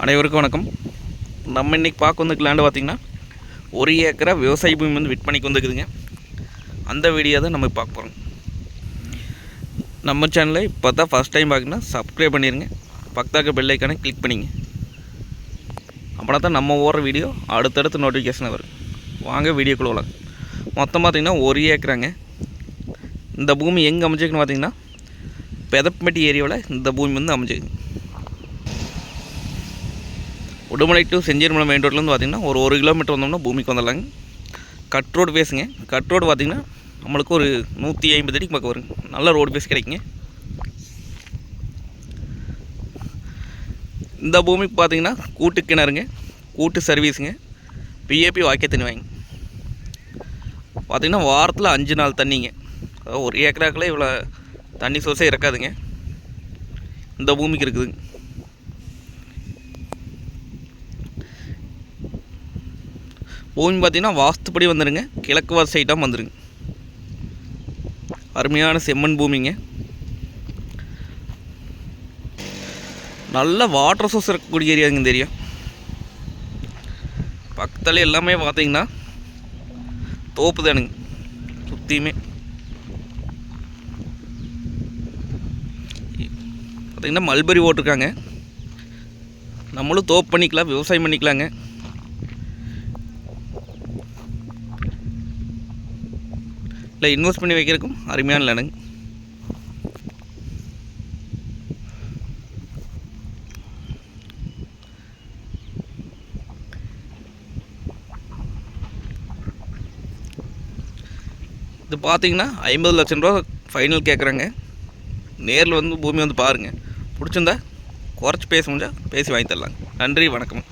அனைவருக்கும் வணக்கம். நம்ம இன்றைக்கி பார்க்க வந்து லேண்டு பார்த்திங்கன்னா 1 ஏக்கரா விவசாய பூமி வந்து விற்பனைக்கு வந்துக்குதுங்க. அந்த வீடியோ தான் நம்ம பார்க்க போகிறோம். நம்ம சேனலை இப்போ தான் ஃபஸ்ட் டைம் பார்க்கணுன்னா சப்ஸ்கிரைப் பண்ணிடுங்க. பக்கத்தாக்க பெல் ஐக்கானை கிளிக் பண்ணிங்க. அப்படின்னா தான் நம்ம ஓடுற வீடியோ அடுத்தடுத்து நோட்டிஃபிகேஷன் வரும். வாங்க வீடியோக்குள்ள போகலாம். மொத்தம் பார்த்திங்கன்னா 1 ஏக்கராங்க. இந்த பூமி எங்கே அமைஞ்சிருக்குன்னு பார்த்திங்கன்னா பெதப்பட்டி ஏரியாவில் இந்த பூமி வந்து அமைஞ்சிருக்கு. உடுமலை டு செஞ்சேரிமலை மெயின் ரோட்லேருந்து பார்த்திங்கன்னா ஒரு 1 கிலோமீட்டர் வந்தோம்னா பூமிக்கு வந்துடலாங்க. கட் ரோடு பேஸுங்க. கட் ரோடு பார்த்திங்கன்னா நம்மளுக்கு ஒரு 150 அடிக்கு பக்கம் வருங்க. நல்ல ரோடு பேஸ் கிடைக்குங்க. இந்த பூமிக்கு பார்த்திங்கன்னா கூட்டு கிணறுங்க, கூட்டு சர்வீஸுங்க, பிஏபி வாக்கிய தண்ணி வாங்க பார்த்திங்கன்னா வாரத்தில் 5 நாள் தண்ணிங்க. அதாவது 1 ஏக்கராக்கில் இவ்வளோ தண்ணி சோர்ஸே இருக்காதுங்க. இந்த பூமிக்கு இருக்குதுங்க. பூமி பார்த்திங்கன்னா வாஸ்துப்படி வந்துடுங்க. கிழக்கு வாச சைட்டாக வந்துடுங்க. அருமையான செம்மண் பூமிங்க. நல்ல வாட்டர் சோர்ஸ் இருக்கக்கூடிய ஏரியாங்க இந்த ஏரியா. பக்கத்தில் எல்லாமே பார்த்திங்கன்னா தோப்பு தானுங்க. சுற்றியுமே பார்த்திங்கன்னா மல்பரி ஓட்டிருக்காங்க. நம்மளும் தோப்பு பண்ணிக்கலாம், விவசாயம் பண்ணிக்கலாங்க. இல்லை இன்வெஸ்ட் பண்ணி வைக்கிறதுக்கும் அருமையான லேண்டுங்க. இது பார்த்தீங்கன்னா 50 லட்சம் ரூபா ஃபைனல் கேட்குறாங்க. நேரில் வந்து பூமி வந்து பாருங்கள். பிடிச்சிருந்தா குறைச்சி பேச முடிஞ்சால் பேசி வாங்கி தரலாங்க. நன்றி, வணக்கம்.